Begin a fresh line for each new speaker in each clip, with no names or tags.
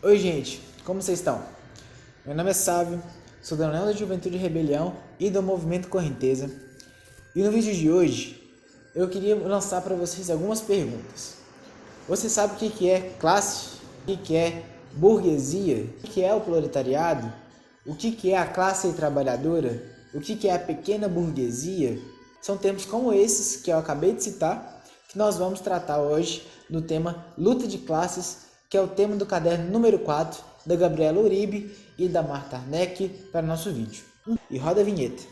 Oi gente, como vocês estão? Meu nome é Sávio, sou da União da Juventude Rebelião e do Movimento Correnteza. E no vídeo de hoje, eu queria lançar para vocês algumas perguntas. Você sabe o que é classe? O que é burguesia? O que é o proletariado? O que é a classe trabalhadora? O que é a pequena burguesia? São termos como esses que eu acabei de citar, que nós vamos tratar hoje no tema Luta de Classes, que é o tema do caderno número 4, da Gabriela Uribe e da Marta Arneck, para nosso vídeo. E roda a vinheta.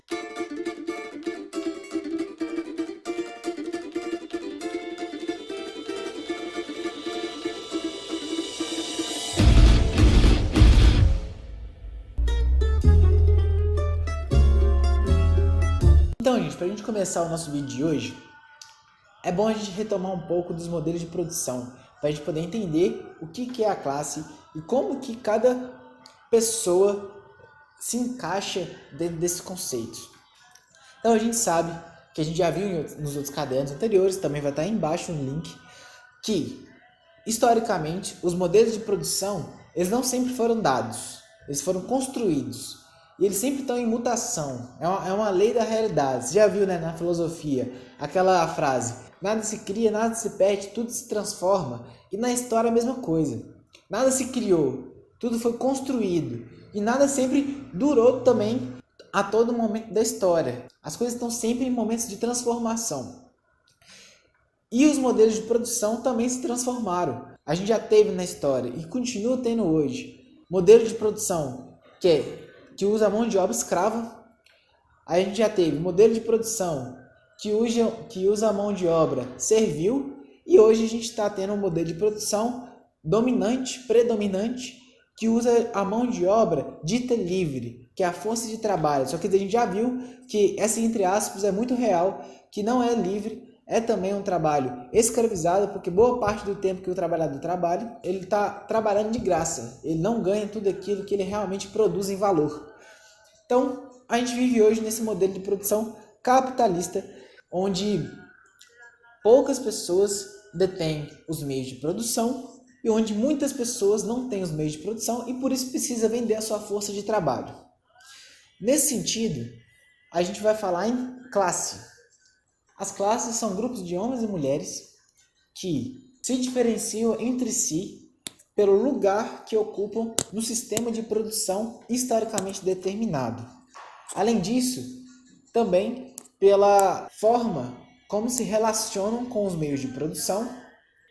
Então, gente, para a gente começar o nosso vídeo de hoje, é bom a gente retomar um pouco dos modelos de produção, para a gente poder entender o que é a classe e como que cada pessoa se encaixa dentro desses conceitos. Então a gente sabe, que a gente já viu nos outros cadernos anteriores, também vai estar aí embaixo no link, que historicamente os modelos de produção, eles não sempre foram dados, eles foram construídos. E eles sempre estão em mutação, é uma lei da realidade. Você já viu, né, na filosofia, aquela frase: nada se cria, nada se perde, tudo se transforma. E na história a mesma coisa. Nada se criou, tudo foi construído. E nada sempre durou também a todo momento da história. As coisas estão sempre em momentos de transformação. E os modelos de produção também se transformaram. A gente já teve na história e continua tendo hoje modelo de produção que usa a mão de obra escrava. A gente já teve modelo de produção que usa a mão de obra servil. E hoje a gente está tendo um modelo de produção dominante, predominante, que usa a mão de obra dita livre, que é a força de trabalho. Só que a gente já viu que essa, entre aspas, é muito real, que não é livre, é também um trabalho escravizado, porque boa parte do tempo que o trabalhador trabalha, ele está trabalhando de graça, ele não ganha tudo aquilo que ele realmente produz em valor. Então, a gente vive hoje nesse modelo de produção capitalista, onde poucas pessoas detêm os meios de produção e onde muitas pessoas não têm os meios de produção e por isso precisa vender a sua força de trabalho. Nesse sentido, a gente vai falar em classe. As classes são grupos de homens e mulheres que se diferenciam entre si pelo lugar que ocupam no sistema de produção historicamente determinado. Além disso, também pela forma como se relacionam com os meios de produção,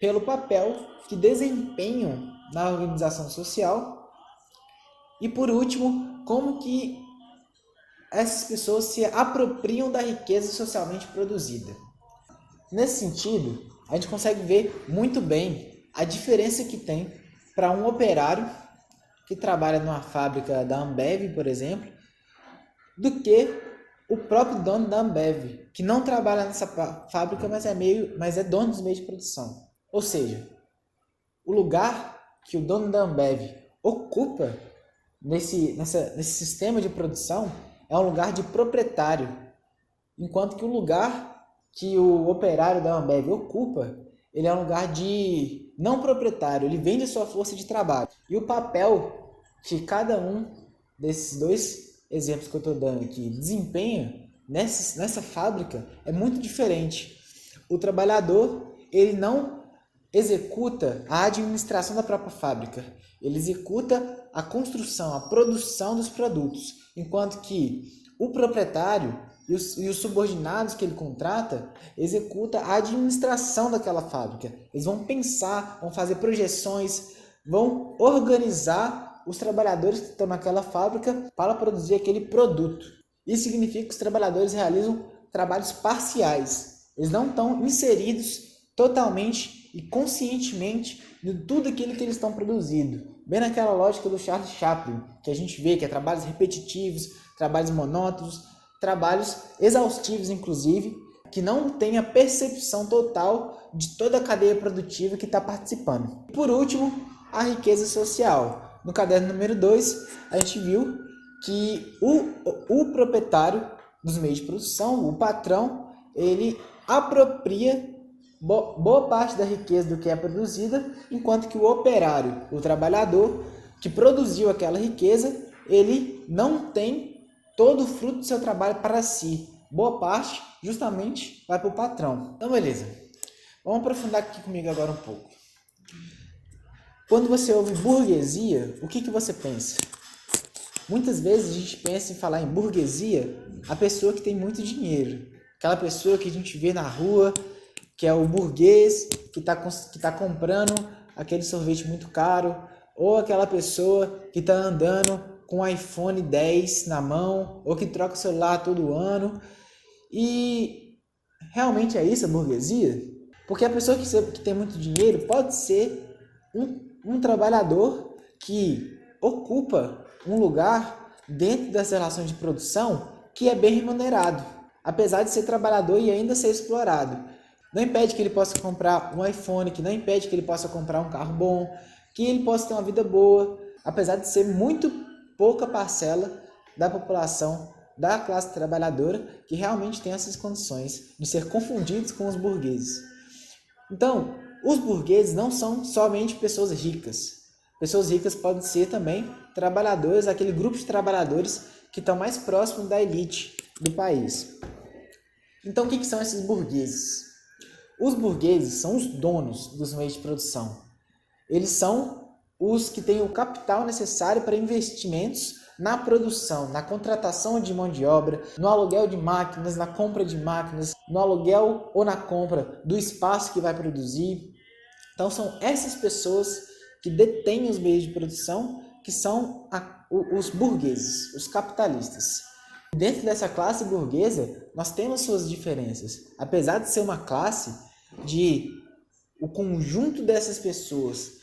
pelo papel que desempenham na organização social e, por último, como que essas pessoas se apropriam da riqueza socialmente produzida. Nesse sentido, a gente consegue ver muito bem a diferença que tem para um operário que trabalha numa fábrica da Ambev, por exemplo, do que o próprio dono da Ambev, que não trabalha nessa fábrica, mas é dono dos meios de produção. Ou seja, o lugar que o dono da Ambev ocupa nesse sistema de produção é um lugar de proprietário, enquanto que o lugar que o operário da Ambev ocupa, ele é um lugar de não proprietário, ele vende a sua força de trabalho. E o papel que cada um desses dois exemplos que eu estou dando aqui desempenha nessa fábrica é muito diferente. O trabalhador, ele não executa a administração da própria fábrica, ele executa a construção, a produção dos produtos, enquanto que o proprietário e os subordinados que ele contrata executa a administração daquela fábrica. Eles vão pensar, vão fazer projeções, vão organizar os trabalhadores que estão naquela fábrica para produzir aquele produto. Isso significa que os trabalhadores realizam trabalhos parciais. Eles não estão inseridos totalmente e conscientemente em tudo aquilo que eles estão produzindo. Bem naquela lógica do Charles Chaplin, que a gente vê que é trabalhos repetitivos, trabalhos monótonos, trabalhos exaustivos, inclusive, que não tem a percepção total de toda a cadeia produtiva que está participando. Por último, a riqueza social. No caderno número 2, a gente viu que o proprietário dos meios de produção, o patrão, ele apropria boa parte da riqueza do que é produzida, enquanto que o operário, o trabalhador que produziu aquela riqueza, ele não tem todo o fruto do seu trabalho para si. Boa parte justamente vai para o patrão. Então, beleza. Vamos aprofundar aqui comigo agora um pouco. Quando você ouve burguesia, o que você pensa? Muitas vezes a gente pensa em falar em burguesia a pessoa que tem muito dinheiro. Aquela pessoa que a gente vê na rua, que é o burguês que tá comprando aquele sorvete muito caro, ou aquela pessoa que está andando com um iPhone 10 na mão, ou que troca o celular todo ano. E realmente é isso a burguesia? Porque a pessoa que tem muito dinheiro pode ser um trabalhador que ocupa um lugar dentro das relações de produção que é bem remunerado, apesar de ser trabalhador e ainda ser explorado. Não impede que ele possa comprar um iPhone, que não impede que ele possa comprar um carro bom, que ele possa ter uma vida boa, apesar de ser muito pouca parcela da população da classe trabalhadora que realmente tem essas condições de ser confundidos com os burgueses. Então, os burgueses não são somente pessoas ricas. Pessoas ricas podem ser também trabalhadores, aquele grupo de trabalhadores que estão mais próximos da elite do país. Então, o que são esses burgueses? Os burgueses são os donos dos meios de produção. Eles são os que têm o capital necessário para investimentos na produção, na contratação de mão de obra, no aluguel de máquinas, na compra de máquinas, no aluguel ou na compra do espaço que vai produzir. Então, são essas pessoas que detêm os meios de produção, que são os burgueses, os capitalistas. Dentro dessa classe burguesa, nós temos suas diferenças. Apesar de ser uma classe de o conjunto dessas pessoas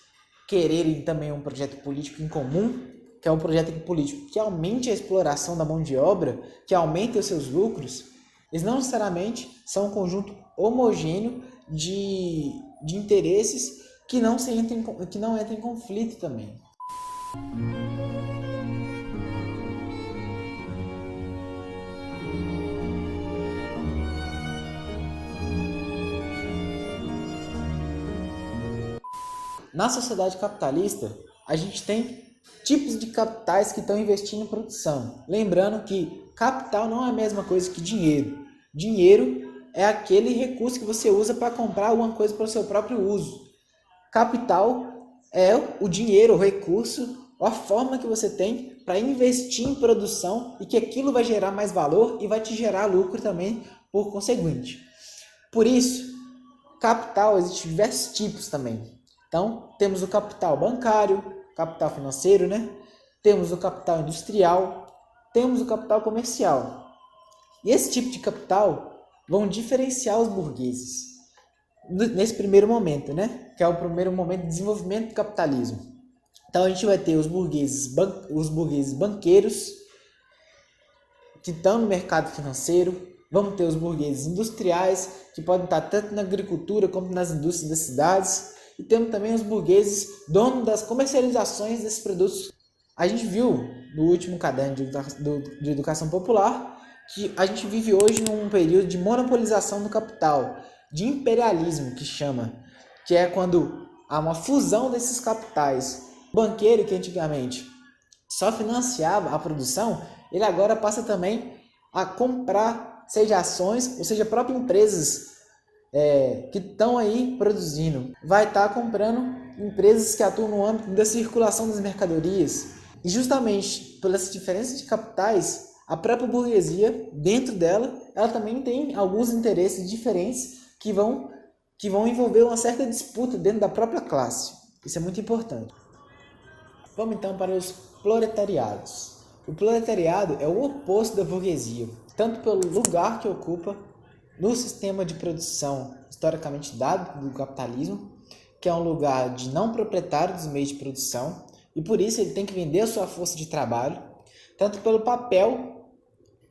quererem também um projeto político em comum, que é um projeto político que aumente a exploração da mão de obra, que aumente os seus lucros, eles não necessariamente são um conjunto homogêneo de interesses que não entram em conflito também. Na sociedade capitalista, a gente tem tipos de capitais que estão investindo em produção. Lembrando que capital não é a mesma coisa que dinheiro. Dinheiro é aquele recurso que você usa para comprar alguma coisa para o seu próprio uso. Capital é o dinheiro, o recurso, a forma que você tem para investir em produção e que aquilo vai gerar mais valor e vai te gerar lucro também por conseguinte. Por isso, capital existe diversos tipos também. Então, temos o capital bancário, capital financeiro, né? Temos o capital industrial, temos o capital comercial. E esse tipo de capital vão diferenciar os burgueses nesse primeiro momento, né? Que é o primeiro momento de desenvolvimento do capitalismo. Então, a gente vai ter os burgueses banqueiros, que estão no mercado financeiro. Vamos ter os burgueses industriais, que podem estar tanto na agricultura como nas indústrias das cidades. E temos também os burgueses donos das comercializações desses produtos. A gente viu no último caderno de educação popular que a gente vive hoje num período de monopolização do capital, de imperialismo que chama, que é quando há uma fusão desses capitais. O banqueiro que antigamente só financiava a produção, ele agora passa também a comprar, seja ações, ou seja, próprias empresas que estão aí produzindo. Vai estar comprando empresas que atuam no âmbito da circulação das mercadorias. E justamente pelas diferenças de capitais, a própria burguesia, dentro dela, ela também tem alguns interesses diferentes que vão envolver uma certa disputa dentro da própria classe. Isso é muito importante. Vamos então para os proletariados. O proletariado é o oposto da burguesia, tanto pelo lugar que ocupa no sistema de produção historicamente dado do capitalismo, que é um lugar de não proprietário dos meios de produção, e por isso ele tem que vender a sua força de trabalho, tanto pelo papel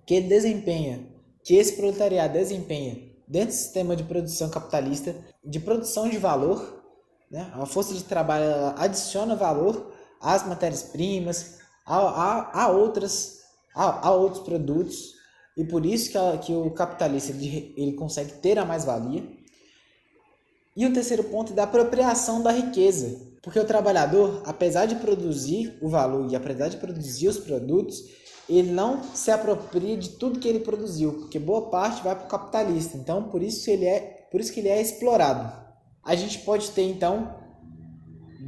que ele desempenha, que esse proletariado desempenha dentro do sistema de produção capitalista, de produção de valor, né? A força de trabalho adiciona valor às matérias-primas, a outros produtos, e por isso que o capitalista ele consegue ter a mais-valia. E o terceiro ponto é da apropriação da riqueza, porque o trabalhador, apesar de produzir o valor e apesar de produzir os produtos, ele não se apropria de tudo que ele produziu, porque boa parte vai para o capitalista. Então, por isso que ele é explorado. A gente pode ter, então,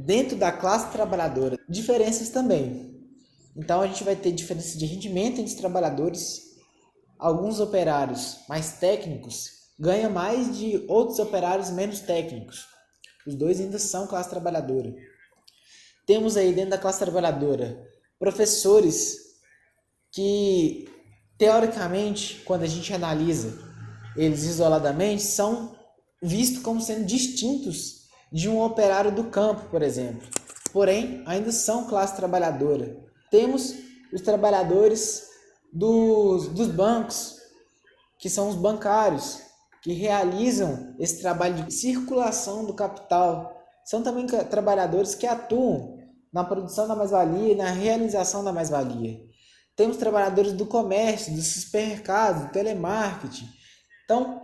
dentro da classe trabalhadora, diferenças também. Então, a gente vai ter diferença de rendimento entre os trabalhadores. Alguns operários mais técnicos ganham mais de outros operários menos técnicos. Os dois ainda são classe trabalhadora. Temos aí dentro da classe trabalhadora professores que, teoricamente, quando a gente analisa eles isoladamente, são vistos como sendo distintos de um operário do campo, por exemplo. Porém, ainda são classe trabalhadora. Temos os trabalhadores dos bancos, que são os bancários, que realizam esse trabalho de circulação do capital. São também trabalhadores que atuam na produção da mais-valia e na realização da mais-valia. Temos trabalhadores do comércio, dos supermercados, do telemarketing. Então,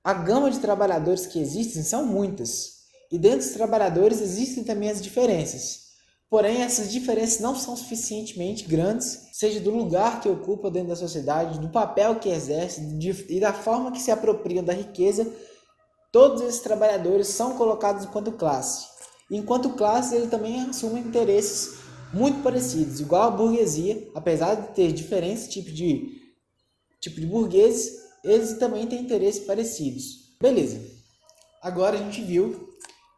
a gama de trabalhadores que existem são muitas. E dentro dos trabalhadores existem também as diferenças. Porém, essas diferenças não são suficientemente grandes, seja do lugar que ocupa dentro da sociedade, do papel que exerce e da forma que se apropriam da riqueza. Todos esses trabalhadores são colocados enquanto classe. E enquanto classe, eles também assumem interesses muito parecidos, igual a burguesia, apesar de ter diferentes tipos de burgueses, eles também têm interesses parecidos. Beleza. Agora a gente viu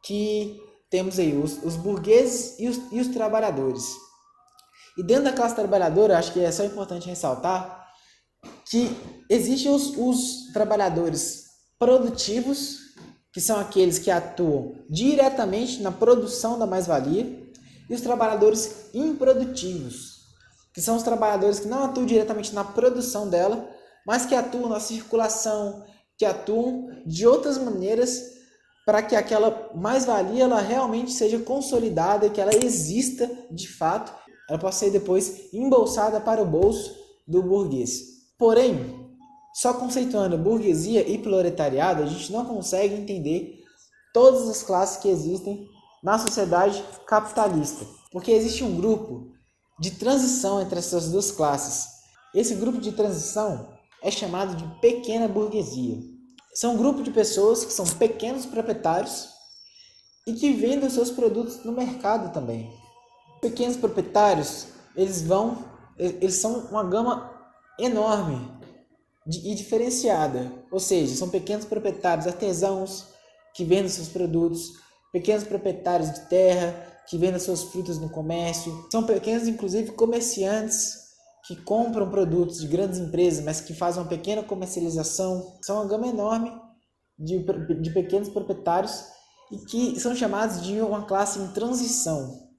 que temos aí os burgueses e os trabalhadores. E dentro da classe trabalhadora, acho que é só importante ressaltar que existem os trabalhadores produtivos, que são aqueles que atuam diretamente na produção da mais-valia, e os trabalhadores improdutivos, que são os trabalhadores que não atuam diretamente na produção dela, mas que atuam na circulação, que atuam de outras maneiras para que aquela mais-valia ela realmente seja consolidada e que ela exista de fato, ela possa ser depois embolsada para o bolso do burguês. Porém, só conceituando burguesia e proletariado, a gente não consegue entender todas as classes que existem na sociedade capitalista, porque existe um grupo de transição entre essas duas classes. Esse grupo de transição é chamado de pequena burguesia. São um grupo de pessoas que são pequenos proprietários e que vendem seus produtos no mercado também. Pequenos proprietários, eles são uma gama enorme e diferenciada, ou seja, são pequenos proprietários artesãos que vendem seus produtos, pequenos proprietários de terra que vendem suas frutas no comércio, são pequenos, inclusive, comerciantes que compram produtos de grandes empresas, mas que fazem uma pequena comercialização. São uma gama enorme de pequenos proprietários e que são chamados de uma classe em transição,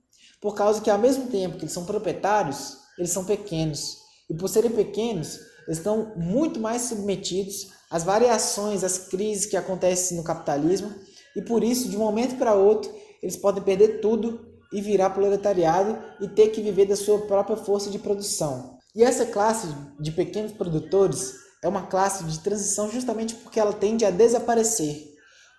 por causa que, ao mesmo tempo que eles são proprietários, eles são pequenos. E por serem pequenos, eles estão muito mais submetidos às variações, às crises que acontecem no capitalismo, e por isso, de um momento para outro, eles podem perder tudo e virar proletariado e ter que viver da sua própria força de produção. E essa classe de pequenos produtores é uma classe de transição justamente porque ela tende a desaparecer,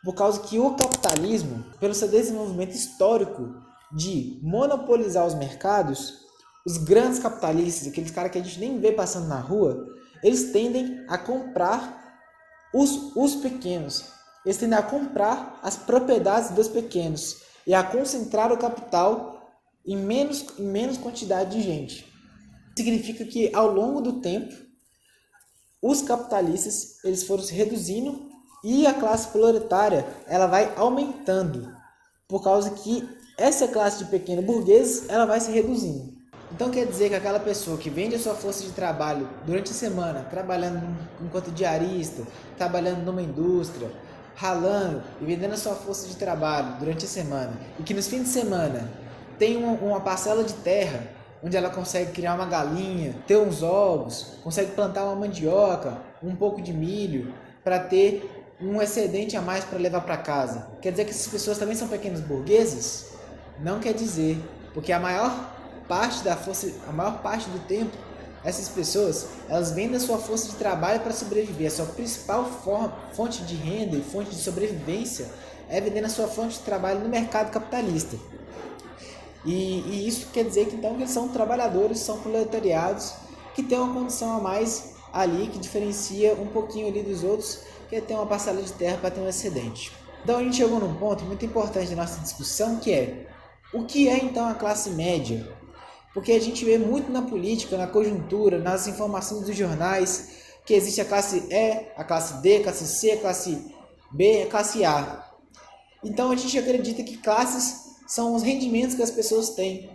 por causa que o capitalismo, pelo seu desenvolvimento histórico de monopolizar os mercados, os grandes capitalistas, aqueles caras que a gente nem vê passando na rua, eles tendem a comprar os pequenos. Eles tendem a comprar as propriedades dos pequenos e a concentrar o capital em menos quantidade de gente. Significa que, ao longo do tempo, os capitalistas eles foram se reduzindo e a classe proletária ela vai aumentando, por causa que essa classe de pequeno burgueses ela vai se reduzindo. Então quer dizer que aquela pessoa que vende a sua força de trabalho durante a semana, trabalhando enquanto diarista, trabalhando numa indústria, ralando e vendendo a sua força de trabalho durante a semana, e que nos fins de semana tem uma parcela de terra onde ela consegue criar uma galinha, ter uns ovos, consegue plantar uma mandioca, um pouco de milho, para ter um excedente a mais para levar para casa. Quer dizer que essas pessoas também são pequenos burgueses? Não quer dizer, porque a maior parte do tempo, essas pessoas, elas vendem a sua força de trabalho para sobreviver. A sua principal fonte de renda e fonte de sobrevivência é vendendo a sua fonte de trabalho no mercado capitalista. E isso quer dizer que então que eles são trabalhadores, são proletariados, que têm uma condição a mais ali, que diferencia um pouquinho ali dos outros, que é ter uma parcela de terra para ter um excedente. Então a gente chegou num ponto muito importante da nossa discussão, que é o que é então a classe média? Porque a gente vê muito na política, na conjuntura, nas informações dos jornais, que existe a classe E, a classe D, a classe C, a classe B, a classe A. Então a gente acredita que classes são os rendimentos que as pessoas têm.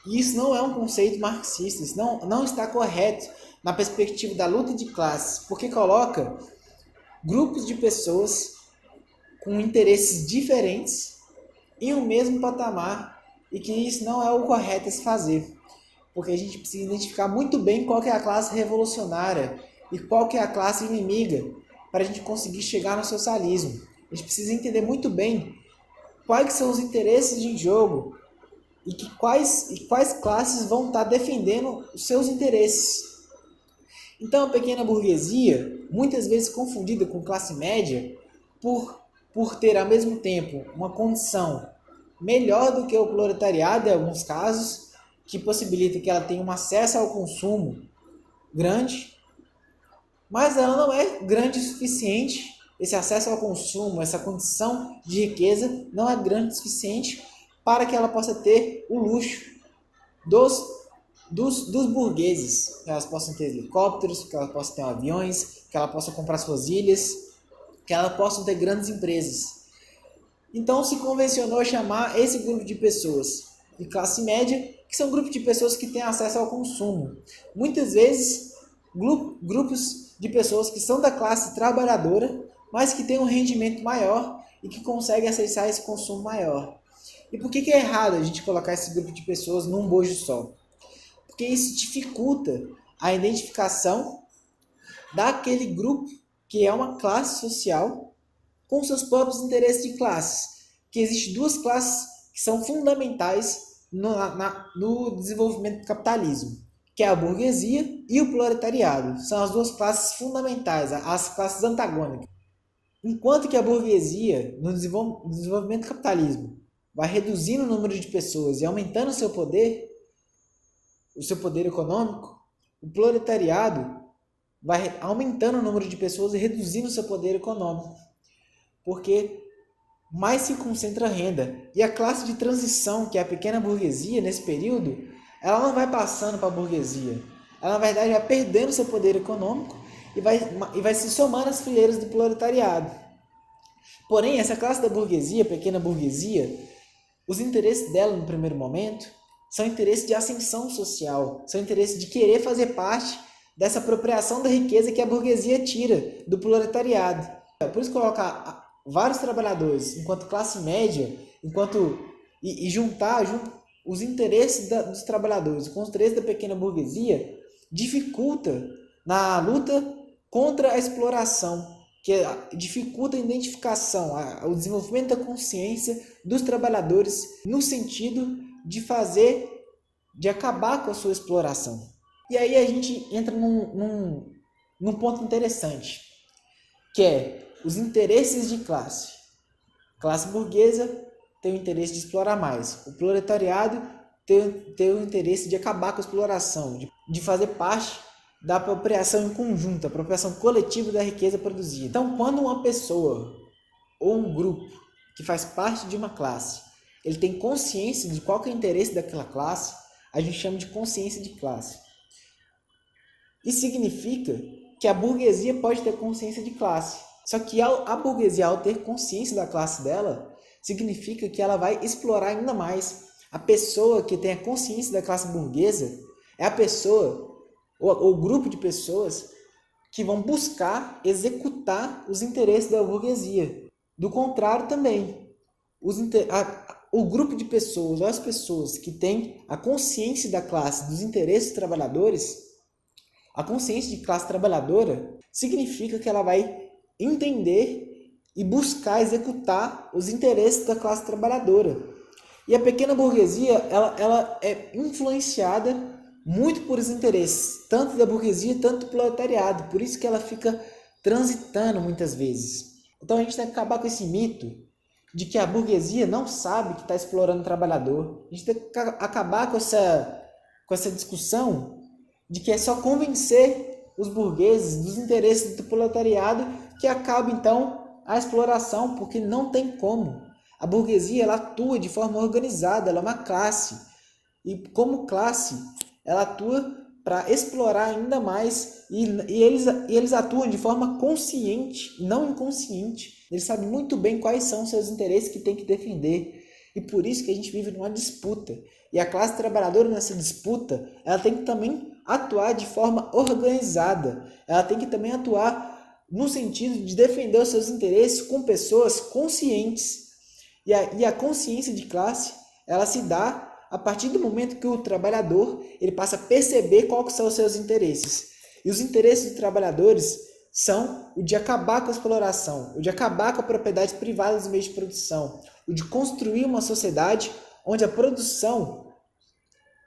E isso não é um conceito marxista, isso não está correto na perspectiva da luta de classes, porque coloca grupos de pessoas com interesses diferentes em um mesmo patamar, e que isso não é o correto a se fazer, porque a gente precisa identificar muito bem qual que é a classe revolucionária e qual que é a classe inimiga para a gente conseguir chegar no socialismo. A gente precisa entender muito bem quais são os interesses em jogo e quais classes vão estar defendendo os seus interesses. Então a pequena burguesia, muitas vezes confundida com classe média, por ter ao mesmo tempo uma condição melhor do que o proletariado em alguns casos, que possibilita que ela tenha um acesso ao consumo grande, mas ela não é grande o suficiente. Esse acesso ao consumo, essa condição de riqueza não é grande o suficiente para que ela possa ter o luxo dos burgueses, que elas possam ter helicópteros, que elas possam ter aviões, que elas possam comprar suas ilhas, que elas possam ter grandes empresas. Então se convencionou chamar esse grupo de pessoas de classe média, que são grupos de pessoas que têm acesso ao consumo. Muitas vezes, grupos de pessoas que são da classe trabalhadora, mas que têm um rendimento maior e que conseguem acessar esse consumo maior. E por que é errado a gente colocar esse grupo de pessoas num bojo só? Porque isso dificulta a identificação daquele grupo que é uma classe social com seus próprios interesses de classes. Que existem duas classes que são fundamentais no desenvolvimento do capitalismo, que é a burguesia e o proletariado. São as duas classes fundamentais, as classes antagônicas. Enquanto que a burguesia, no desenvolvimento do capitalismo, vai reduzindo o número de pessoas e aumentando o seu poder econômico, o proletariado vai aumentando o número de pessoas e reduzindo o seu poder econômico, porque mais se concentra a renda. E a classe de transição, que é a pequena burguesia, nesse período, ela não vai passando para a burguesia. Ela, na verdade, vai perdendo seu poder econômico e vai se somando às fileiras do proletariado. Porém, essa classe da burguesia, pequena burguesia, os interesses dela, no primeiro momento, são interesses de ascensão social, são interesses de querer fazer parte dessa apropriação da riqueza que a burguesia tira do proletariado. Por isso, colocar vários trabalhadores enquanto classe média, e juntar os interesses dos trabalhadores com os interesses da pequena burguesia, dificulta na luta contra a exploração, que dificulta a identificação, o desenvolvimento da consciência dos trabalhadores no sentido de acabar com a sua exploração. E aí a gente entra num ponto interessante, que é os interesses de classe. A classe burguesa tem o interesse de explorar mais. O proletariado tem o interesse de acabar com a exploração, de fazer parte da apropriação em conjunto, a apropriação coletiva da riqueza produzida. Então, quando uma pessoa ou um grupo que faz parte de uma classe, ele tem consciência de qual que é o interesse daquela classe, a gente chama de consciência de classe. Isso significa que a burguesia pode ter consciência de classe. Só que a burguesia, ao ter consciência da classe dela, significa que ela vai explorar ainda mais. A pessoa que tem a consciência da classe burguesa é a pessoa, ou o grupo de pessoas, que vão buscar executar os interesses da burguesia. Do contrário também, o grupo de pessoas, ou as pessoas que têm a consciência da classe, dos interesses dos trabalhadores, a consciência de classe trabalhadora significa que ela vai entender e buscar executar os interesses da classe trabalhadora. E a pequena burguesia, ela é influenciada muito por os interesses, tanto da burguesia, tanto do proletariado. Por isso que ela fica transitando muitas vezes. Então a gente tem que acabar com esse mito de que a burguesia não sabe que está explorando o trabalhador. A gente tem que acabar com essa discussão de que é só convencer os burgueses dos interesses do proletariado que acaba então a exploração, porque não tem como. A burguesia ela atua de forma organizada, ela é uma classe. E como classe, ela atua para explorar ainda mais e eles atuam de forma consciente e não inconsciente. Eles sabem muito bem quais são os seus interesses que tem que defender. E por isso que a gente vive numa disputa. E a classe trabalhadora nessa disputa, ela tem que também atuar de forma organizada. Ela tem que também atuar no sentido de defender os seus interesses com pessoas conscientes. E a consciência de classe, ela se dá a partir do momento que o trabalhador ele passa a perceber quais são os seus interesses. E os interesses dos trabalhadores são o de acabar com a exploração, o de acabar com a propriedade privada dos meios de produção, o de construir uma sociedade onde a produção,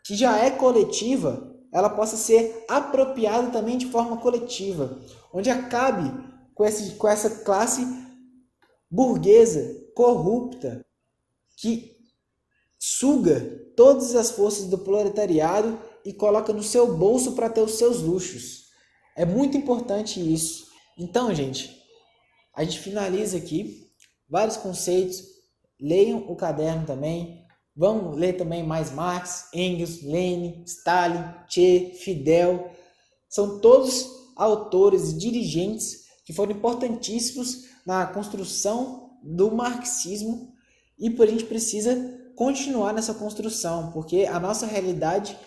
que já é coletiva, ela possa ser apropriada também de forma coletiva, onde acabe com essa classe burguesa, corrupta, que suga todas as forças do proletariado e coloca no seu bolso para ter os seus luxos. É muito importante isso. Então, gente, a gente finaliza aqui vários conceitos. Leiam o caderno também. Vamos ler também mais Marx, Engels, Lenin, Stalin, Che, Fidel. São todos autores e dirigentes que foram importantíssimos na construção do marxismo e por a gente precisa continuar nessa construção, porque a nossa realidade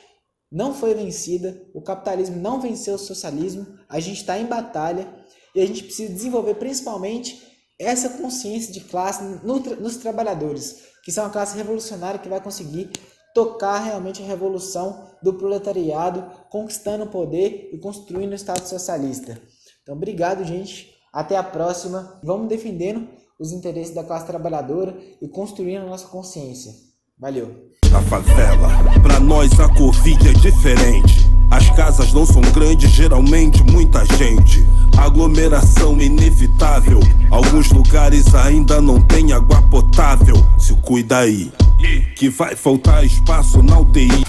não foi vencida, o capitalismo não venceu o socialismo, a gente está em batalha e a gente precisa desenvolver principalmente essa consciência de classe nos trabalhadores, que são a classe revolucionária que vai conseguir tocar realmente a revolução do proletariado, conquistando o poder e construindo o Estado socialista. Então, obrigado, gente. Até a próxima. Vamos defendendo os interesses da classe trabalhadora e construindo a nossa consciência. Valeu!
Na favela, pra nós a Covid é diferente. As casas não são grandes, geralmente muita gente. Aglomeração inevitável. Alguns lugares ainda não tem água potável. Se cuida aí, que vai faltar espaço na UTI.